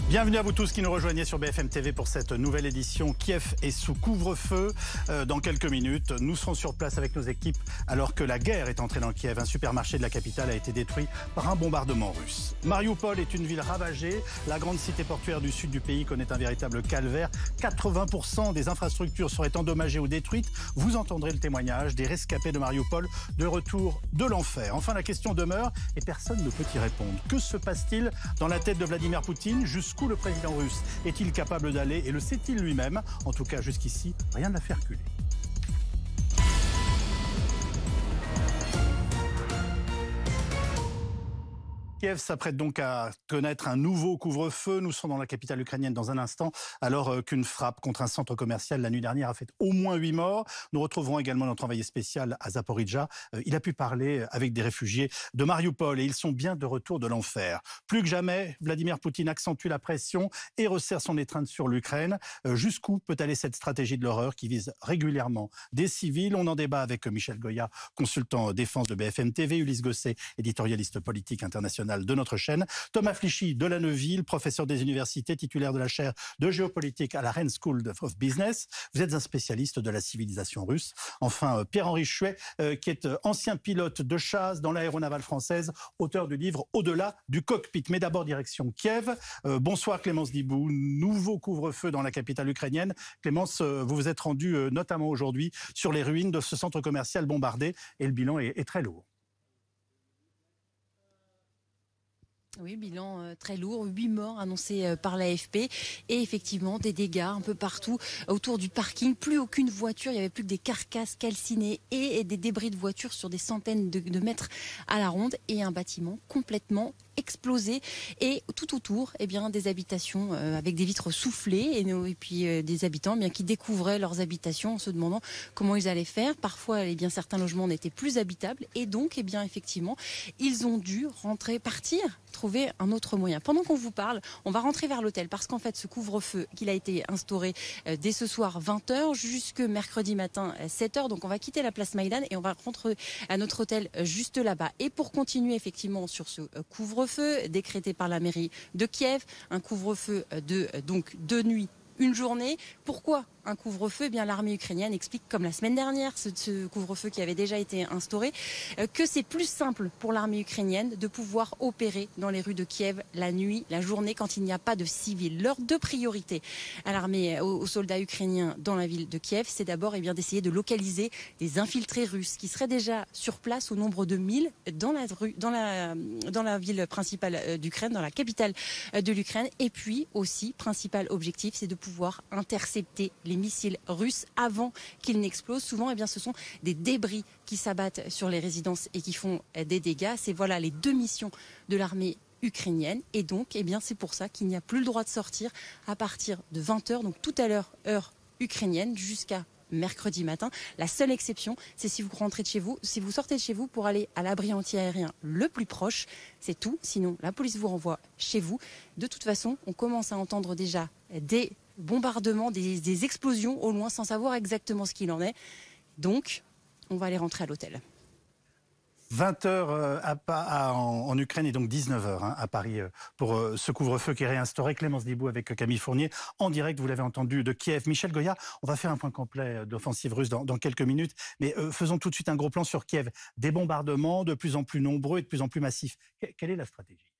Bienvenue à vous tous qui nous rejoignez sur BFM TV pour cette nouvelle édition. Kiev est sous couvre-feu. Dans quelques minutes, nous serons sur place avec nos équipes alors que la guerre est entrée dans Kiev. Un supermarché de la capitale a été détruit par un bombardement russe. Mariupol est une ville ravagée. La grande cité portuaire du sud du pays connaît un véritable calvaire. 80% des infrastructures seraient endommagées ou détruites. Vous entendrez le témoignage des rescapés de Mariupol de retour de l'enfer. Enfin, la question demeure et personne ne peut y répondre. Que se passe-t-il dans la tête de Vladimir Poutine ? Jusqu'où le président russe est-il capable d'aller et le sait-il lui-même? En tout cas, jusqu'ici, rien ne l'a fait reculer. Kiev s'apprête donc à connaître un nouveau couvre-feu. Nous serons dans la capitale ukrainienne dans un instant, alors qu'une frappe contre un centre commercial la nuit dernière a fait au moins 8 morts. Nous retrouverons également notre envoyé spécial à Zaporijjia. Il a pu parler avec des réfugiés de Mariupol et ils sont bien de retour de l'enfer. Plus que jamais, Vladimir Poutine accentue la pression et resserre son étreinte sur l'Ukraine. Jusqu'où peut aller cette stratégie de l'horreur qui vise régulièrement des civils? On en débat avec Michel Goya, consultant défense de BFM TV, Ulysse Gosset, éditorialiste politique international de notre chaîne, Thomas Flichy de La Neuville, professeur des universités, titulaire de la chaire de géopolitique à la Rennes School of Business. Vous êtes un spécialiste de la civilisation russe. Enfin, Pierre-Henri Chuet, qui est ancien pilote de chasse dans l'aéronavale française, auteur du livre Au-delà du cockpit. Mais d'abord, direction Kiev. Bonsoir Clémence Dibou. Nouveau couvre-feu dans la capitale ukrainienne. Clémence, vous vous êtes rendue notamment aujourd'hui sur les ruines de ce centre commercial bombardé et le bilan est très lourd. Oui, bilan très lourd, 8 morts annoncés par l'AFP et effectivement des dégâts un peu partout autour du parking. Plus aucune voiture, il n'y avait plus que des carcasses calcinées et des débris de voitures sur des centaines de mètres à la ronde et un bâtiment complètement explosé et tout autour des habitations avec des vitres soufflées et puis des habitants qui découvraient leurs habitations en se demandant comment ils allaient faire. Parfois certains logements n'étaient plus habitables et donc effectivement ils ont dû partir, trouver un autre moyen. Pendant qu'on vous parle, on va rentrer vers l'hôtel parce qu'en fait ce couvre-feu qu'il a été instauré dès ce soir 20h jusque mercredi matin 7h, donc on va quitter la place Maïdan et on va rentrer à notre hôtel juste là-bas. Et pour continuer effectivement sur ce couvre-feu décrété par la mairie de Kiev, un couvre-feu de deux nuits, une journée. Pourquoi un couvre-feu? L'armée ukrainienne explique, comme la semaine dernière, ce couvre-feu qui avait déjà été instauré, que c'est plus simple pour l'armée ukrainienne de pouvoir opérer dans les rues de Kiev la nuit, la journée, quand il n'y a pas de civils. Leurs deux priorités à l'armée, aux soldats ukrainiens dans la ville de Kiev, c'est d'abord d'essayer de localiser des infiltrés russes qui seraient déjà sur place au nombre de 1000 dans la ville principale d'Ukraine, dans la capitale de l'Ukraine. Et puis aussi, principal objectif, c'est de pouvoir intercepter les missiles russes avant qu'ils n'explosent. Souvent, ce sont des débris qui s'abattent sur les résidences et qui font des dégâts. C'est les deux missions de l'armée ukrainienne. Et donc, c'est pour ça qu'il n'y a plus le droit de sortir à partir de 20h, donc tout à l'heure, heure ukrainienne, jusqu'à mercredi matin. La seule exception, c'est si vous rentrez de chez vous, si vous sortez de chez vous pour aller à l'abri anti-aérien le plus proche, c'est tout. Sinon, la police vous renvoie chez vous. De toute façon, on commence à entendre déjà des bombardements, des explosions au loin sans savoir exactement ce qu'il en est. Donc, on va aller rentrer à l'hôtel. 20h en Ukraine et donc 19h à Paris pour ce couvre-feu qui est réinstauré. Clémence Dibou avec Camille Fournier en direct, vous l'avez entendu, de Kiev. Michel Goya, on va faire un point complet d'offensive russe dans quelques minutes, mais faisons tout de suite un gros plan sur Kiev. Des bombardements de plus en plus nombreux et de plus en plus massifs. Quelle est la stratégie?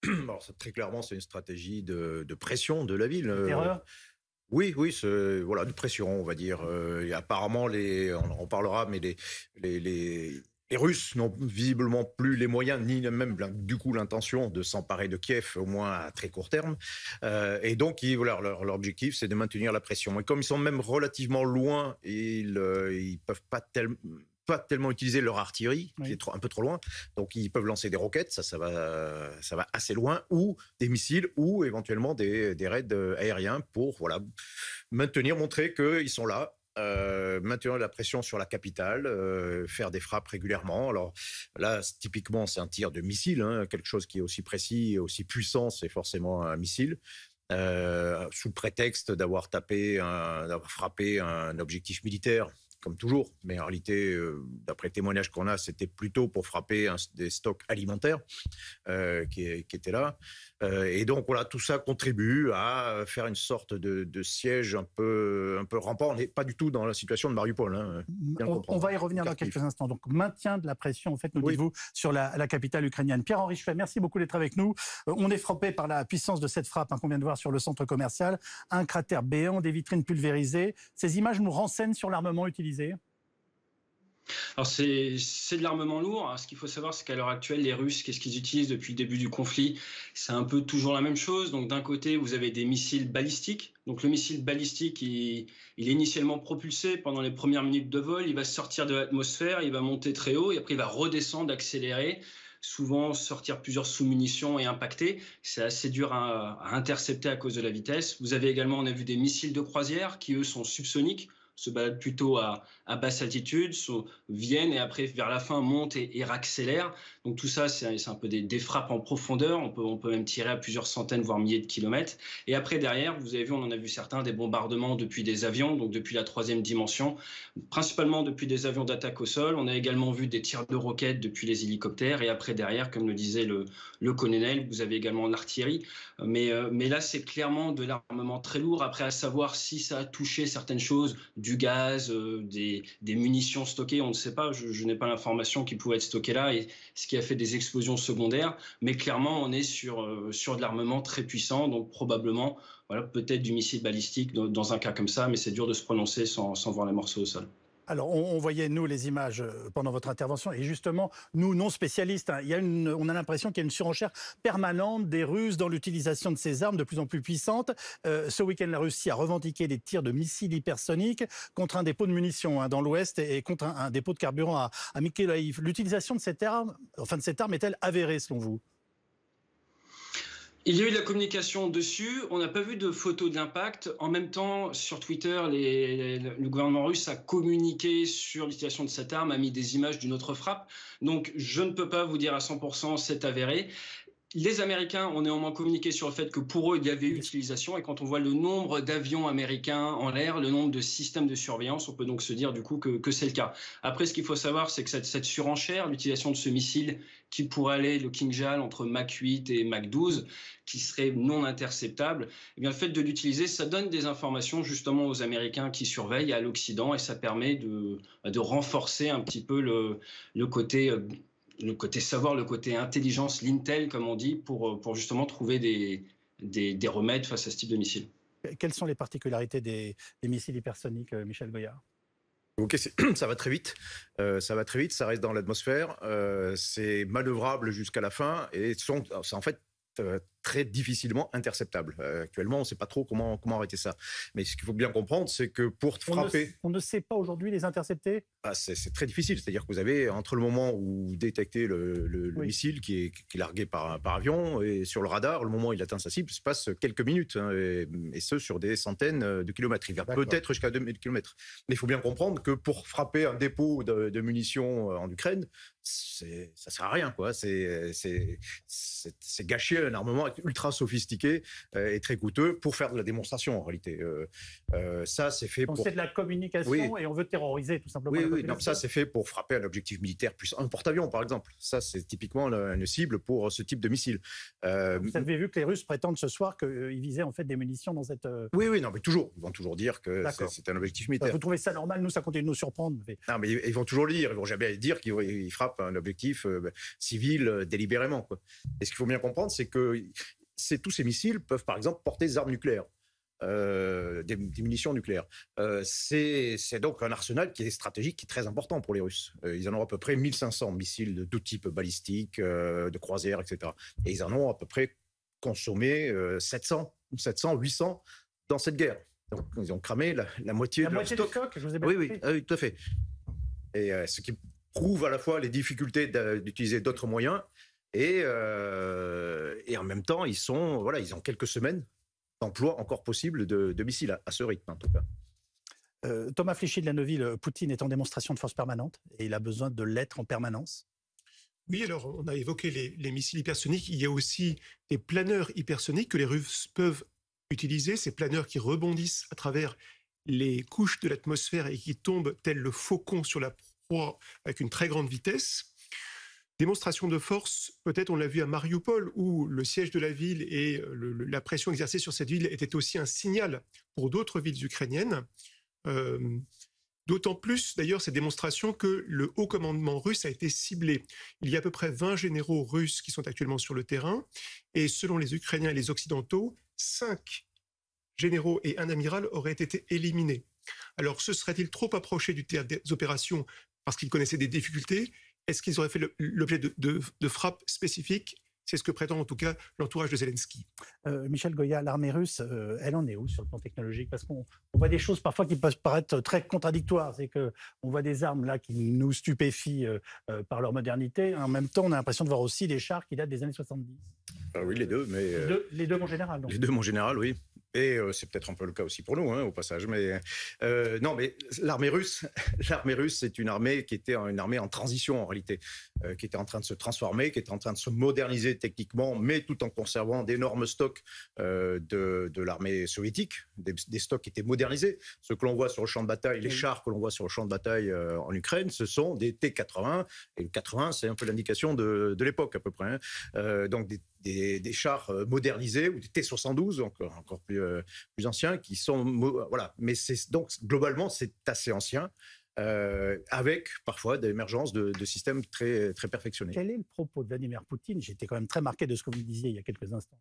Alors, très clairement, c'est une stratégie de pression de la ville. Terreur? Oui, de pression, on va dire. Et apparemment, on en parlera, mais les Russes n'ont visiblement plus les moyens, ni même du coup l'intention de s'emparer de Kiev, au moins à très court terme. Et donc, leur objectif, c'est de maintenir la pression. Et comme ils sont même relativement loin, ils peuvent pas tellement utiliser leur artillerie, qui est un peu trop loin. Donc, ils peuvent lancer des roquettes, ça va assez loin, ou des missiles, ou éventuellement des raids aériens pour montrer qu'ils sont là. Maintenir la pression sur la capitale, faire des frappes régulièrement. Alors là, typiquement, c'est un tir de missile, quelque chose qui est aussi précis et aussi puissant, c'est forcément un missile. Sous prétexte d'avoir frappé un objectif militaire, comme toujours, mais en réalité, d'après le témoignage qu'on a, c'était plutôt pour frapper des stocks alimentaires qui étaient là. Et donc voilà, tout ça contribue à faire une sorte de siège un peu rampant. On n'est pas du tout dans la situation de Mariupol. Hein, on va y revenir dans quelques instants. Donc maintien de la pression, en fait, nous dites-vous, sur la capitale ukrainienne. Pierre-Henri Schway, merci beaucoup d'être avec nous. On est frappé par la puissance de cette frappe qu'on vient de voir sur le centre commercial. Un cratère béant, des vitrines pulvérisées. Ces images nous renseignent sur l'armement utilisé. Alors c'est de l'armement lourd. Alors, ce qu'il faut savoir, c'est qu'à l'heure actuelle, les Russes, qu'est-ce qu'ils utilisent depuis le début du conflit? C'est un peu toujours la même chose. Donc d'un côté, vous avez des missiles balistiques. Donc le missile balistique, il est initialement propulsé pendant les premières minutes de vol. Il va sortir de l'atmosphère, il va monter très haut et après il va redescendre, accélérer. Souvent sortir plusieurs sous-munitions et impacter. C'est assez dur à intercepter à cause de la vitesse. Vous avez également, on a vu des missiles de croisière qui, eux, sont subsoniques, se baladent plutôt à basse altitude, viennent et après, vers la fin, montent et accélèrent. Donc tout ça, c'est un peu des frappes en profondeur. On peut même tirer à plusieurs centaines, voire milliers de kilomètres. Et après, derrière, vous avez vu, on en a vu certains, des bombardements depuis des avions, donc depuis la 3e dimension, principalement depuis des avions d'attaque au sol. On a également vu des tirs de roquettes depuis les hélicoptères. Et après, derrière, comme le disait le colonel, vous avez également l'artillerie. Mais là, c'est clairement de l'armement très lourd. Après, à savoir si ça a touché certaines choses, du gaz, des munitions stockées, on ne sait pas. Je n'ai pas l'information qui pouvait être stocké là et ce qui a fait des explosions secondaires. Mais clairement, on est sur de l'armement très puissant, donc probablement, voilà, peut-être du missile balistique dans un cas comme ça, mais c'est dur de se prononcer sans voir les morceaux au sol. Alors, on voyait, nous, les images pendant votre intervention. Et justement, nous, non spécialistes, hein, on a l'impression qu'il y a une surenchère permanente des Russes dans l'utilisation de ces armes de plus en plus puissantes. Ce week-end, la Russie a revendiqué des tirs de missiles hypersoniques contre un dépôt de munitions dans l'Ouest et contre un dépôt de carburant à Mykolaiv. L'utilisation de cette arme est-elle avérée, selon vous ? Il y a eu de la communication dessus, on n'a pas vu de photos de l'impact. En même temps, sur Twitter, le gouvernement russe a communiqué sur l'utilisation de cette arme, a mis des images d'une autre frappe. Donc je ne peux pas vous dire à 100% c'est avéré. Les Américains ont néanmoins communiqué sur le fait que pour eux, il y avait eu utilisation. Et quand on voit le nombre d'avions américains en l'air, le nombre de systèmes de surveillance, on peut donc se dire du coup que c'est le cas. Après, ce qu'il faut savoir, c'est que cette surenchère, l'utilisation de ce missile qui pourrait aller, le Kinjal, entre Mach 8 et Mach 12, qui serait non interceptable, eh bien, le fait de l'utiliser, ça donne des informations justement aux Américains qui surveillent, à l'Occident, et ça permet de renforcer un petit peu le côté savoir, le côté intelligence, l'intel, comme on dit, pour justement trouver des remèdes face à ce type de missile. Quelles sont les particularités des missiles hypersoniques, Michel Goyard ? Ok, ça va très vite. Ça reste dans l'atmosphère. C'est manœuvrable jusqu'à la fin et c'est en fait très difficilement interceptable. Actuellement, on ne sait pas trop comment arrêter ça. Mais ce qu'il faut bien comprendre, c'est que pour frapper... On ne sait pas aujourd'hui les intercepter ? C'est très difficile. C'est-à-dire que vous avez, entre le moment où vous détectez le missile qui est largué par avion et sur le radar, le moment où il atteint sa cible, il se passe quelques minutes, hein, et ce, sur des centaines de kilomètres. Il va peut-être jusqu'à 2000 kilomètres. Mais il faut bien comprendre que pour frapper un dépôt de munitions en Ukraine, ça ne sert à rien, quoi. C'est gâcher un armement ultra sophistiqué et très coûteux pour faire de la démonstration, en réalité. Ça, c'est fait pour... C'est de la communication et on veut terroriser, tout simplement. Oui, non, ça, c'est fait pour frapper un objectif militaire puissant, un porte-avions, par exemple. Ça, c'est typiquement une cible pour ce type de missile. Vous avez vu que les Russes prétendent ce soir qu'ils visaient en fait des munitions dans cette... Oui, non, mais toujours. Ils vont toujours dire que c'est un objectif militaire. Vous trouvez ça normal? Nous, ça continue de nous surprendre. Non, mais ils vont toujours le dire. Ils vont jamais dire qu'ils frappent un objectif civil délibérément, quoi. Et ce qu'il faut bien comprendre, c'est que tous ces missiles peuvent, par exemple, porter des armes nucléaires. Des munitions nucléaires. C'est donc un arsenal qui est stratégique, qui est très important pour les Russes. Ils en ont à peu près 1500 missiles de tout type, balistiques, de croisière, etc. Et ils en ont à peu près consommé 700, 800 dans cette guerre. Donc ils ont cramé la moitié de leur stock. Je vous ai oui, tout à fait. Et ce qui prouve à la fois les difficultés d'utiliser d'autres moyens et en même temps, ils ont quelques semaines d'emploi encore possible de missiles à ce rythme, en tout cas. Thomas Flichy de la Neuville, Poutine est en démonstration de force permanente et il a besoin de l'être en permanence. Oui, alors on a évoqué les missiles hypersoniques. Il y a aussi des planeurs hypersoniques que les Russes peuvent utiliser. Ces planeurs qui rebondissent à travers les couches de l'atmosphère et qui tombent tel le faucon sur la proie avec une très grande vitesse. Démonstration de force, peut-être on l'a vu à Mariupol, où le siège de la ville et la pression exercée sur cette ville était aussi un signal pour d'autres villes ukrainiennes. D'autant plus, d'ailleurs, ces démonstrations que le haut commandement russe a été ciblé. Il y a à peu près 20 généraux russes qui sont actuellement sur le terrain, et selon les Ukrainiens et les Occidentaux, 5 généraux et un amiral auraient été éliminés. Alors, se serait-il trop approché du théâtre des opérations parce qu'ils connaissaient des difficultés? Est-ce qu'ils auraient fait l'objet de frappes spécifiques? C'est ce que prétend en tout cas l'entourage de Zelensky. Michel Goya, l'armée russe, elle en est où sur le plan technologique? Parce qu'on voit des choses parfois qui peuvent paraître très contradictoires. C'est qu'on voit des armes là qui nous stupéfient par leur modernité. En même temps, on a l'impression de voir aussi des chars qui datent des années 70. Oui, les deux, mais... Les deux, mon général. Donc. Les deux, mon général, oui. Et c'est peut-être un peu le cas aussi pour nous, au passage. Mais non, mais l'armée russe, c'est une armée qui était une armée en transition en réalité, qui était en train de se transformer, qui était en train de se moderniser techniquement, mais tout en conservant d'énormes stocks de l'armée soviétique, des stocks qui étaient modernisés. Ce que l'on voit sur le champ de bataille, les chars que l'on voit sur le champ de bataille en Ukraine, ce sont des T-80. Et le 80, c'est un peu l'indication de l'époque à peu près. Donc des chars modernisés ou des T-72 encore plus anciens qui sont voilà, mais c'est donc globalement c'est assez ancien avec parfois des émergences de systèmes très très perfectionnés. Quel est le propos de Vladimir Poutine? J'étais quand même très marqué de ce que vous disiez il y a quelques instants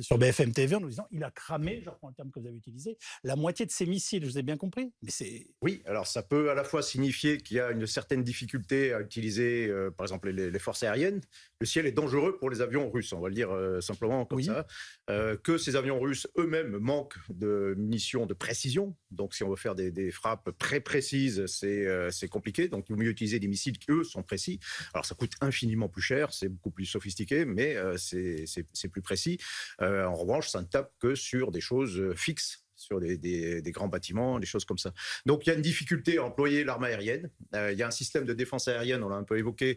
sur BFM TV en nous disant il a cramé, je reprends le terme que vous avez utilisé, la moitié de ses missiles. Je vous ai bien compris, mais c'est... Oui, alors ça peut à la fois signifier qu'il y a une certaine difficulté à utiliser, par exemple, les forces aériennes. Le ciel est dangereux pour les avions russes, on va le dire simplement comme ça. Que ces avions russes eux-mêmes manquent de munitions de précision. Donc si on veut faire des frappes très précises, c'est compliqué. Donc il vaut mieux utiliser des missiles qui, eux, sont précis. Alors ça coûte infiniment plus cher, c'est beaucoup plus sophistiqué, mais c'est plus précis. En revanche, ça ne tape que sur des choses fixes, sur des grands bâtiments, des choses comme ça. Donc il y a une difficulté à employer l'arme aérienne. Il y a un système de défense aérienne, on l'a un peu évoqué,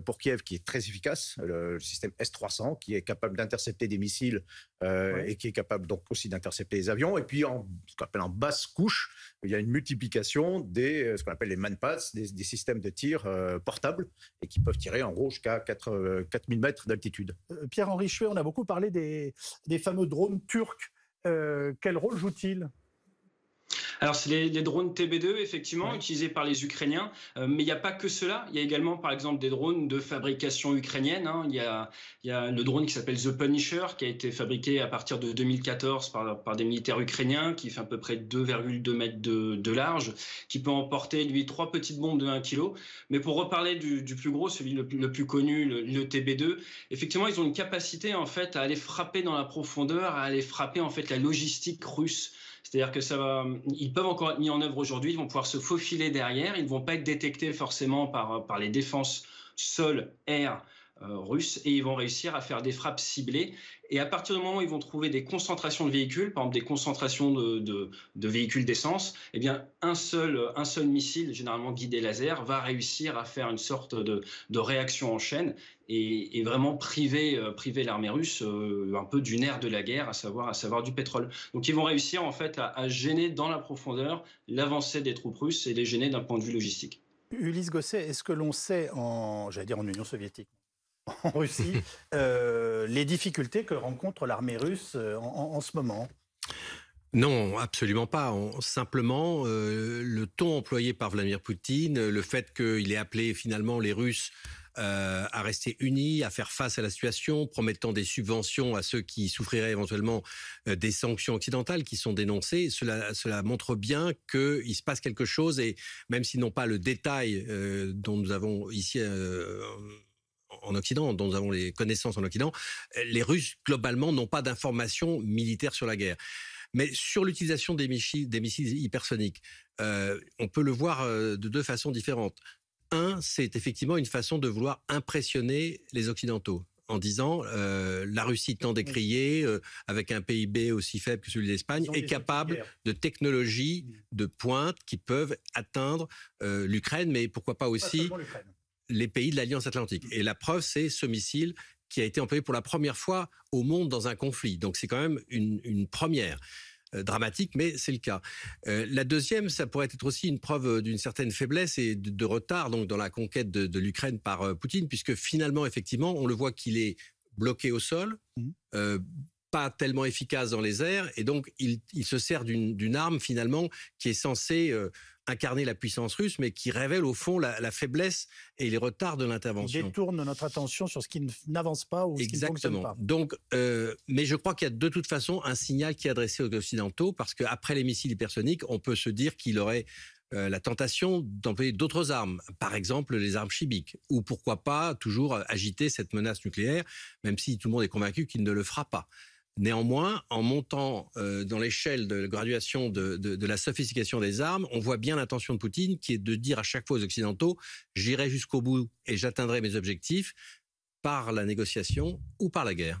pour Kiev, qui est très efficace, le système S-300, qui est capable d'intercepter des missiles et qui est capable donc aussi d'intercepter les avions. Et puis, ce qu'on appelle en basse couche, il y a une multiplication ce qu'on appelle les manpads, des systèmes de tir portables, et qui peuvent tirer en gros jusqu'à 4000 mètres d'altitude. Pierre-Henri Chuet, on a beaucoup parlé des fameux drones turcs. Quel rôle joue-t-il? Alors, c'est les drones TB2, effectivement, utilisés par les Ukrainiens. Mais il n'y a pas que cela. Il y a également, par exemple, des drones de fabrication ukrainienne. Il y a le drone qui s'appelle The Punisher, qui a été fabriqué à partir de 2014 par des militaires ukrainiens, qui fait à peu près 2,2 mètres de large, qui peut emporter, lui, 3 petites bombes de 1 kg. Mais pour reparler du plus gros, celui le plus connu, le TB2, effectivement, ils ont une capacité, en fait, à aller frapper dans la profondeur, à aller frapper, en fait, la logistique russe. C'est-à-dire que ils peuvent encore être mis en œuvre aujourd'hui, ils vont pouvoir se faufiler derrière, ils ne vont pas être détectés forcément par les défenses sol-air russes, et ils vont réussir à faire des frappes ciblées. Et à partir du moment où ils vont trouver des concentrations de véhicules, par exemple des concentrations de véhicules d'essence, eh bien un seul missile, généralement guidé laser, va réussir à faire une sorte de réaction en chaîne et vraiment priver l'armée russe un peu du nerf de la guerre, à savoir du pétrole. Donc ils vont réussir en fait à gêner dans la profondeur l'avancée des troupes russes et les gêner d'un point de vue logistique. Ulysse Gosset, est-ce que l'on sait en Union soviétique, en Russie, les difficultés que rencontre l'armée russe en ce moment? Non, absolument pas. Simplement, le ton employé par Vladimir Poutine, le fait qu'il ait appelé finalement les Russes à rester unis, à faire face à la situation, promettant des subventions à ceux qui souffriraient éventuellement des sanctions occidentales qui sont dénoncées, cela montre bien qu'il se passe quelque chose, et même s'ils n'ont pas le détail dont nous avons ici en Occident, dont nous avons les connaissances en Occident, les Russes, globalement, n'ont pas d'informations militaires sur la guerre. Mais sur l'utilisation des missiles hypersoniques, on peut le voir de deux façons différentes. Un, c'est effectivement une façon de vouloir impressionner les Occidentaux, en disant la Russie tant décriée, avec un PIB aussi faible que celui de l'Espagne, est capable de technologies de pointe qui peuvent atteindre l'Ukraine, mais pourquoi pas aussi les pays de l'Alliance Atlantique. Et la preuve, c'est ce missile qui a été employé pour la première fois au monde dans un conflit. Donc c'est quand même une première. dramatique, mais c'est le cas. La deuxième, ça pourrait être aussi une preuve d'une certaine faiblesse et de retard donc dans la conquête de l'Ukraine par Poutine, puisque finalement, effectivement, on le voit qu'il est bloqué au sol, pas tellement efficace dans les airs, et donc il se sert d'une arme finalement qui est censée incarner la puissance russe, mais qui révèle au fond la faiblesse et les retards de l'intervention. Il détourne notre attention sur ce qui n'avance pas ou ce qui ne fonctionne pas. Donc, mais je crois qu'il y a de toute façon un signal qui est adressé aux Occidentaux, parce qu'après les missiles hypersoniques, on peut se dire qu'il aurait la tentation d'employer d'autres armes, par exemple les armes chimiques, ou pourquoi pas toujours agiter cette menace nucléaire, même si tout le monde est convaincu qu'il ne le fera pas. Néanmoins, en montant dans l'échelle de graduation de la sophistication des armes, on voit bien l'intention de Poutine qui est de dire à chaque fois aux Occidentaux « j'irai jusqu'au bout et j'atteindrai mes objectifs par la négociation ou par la guerre ».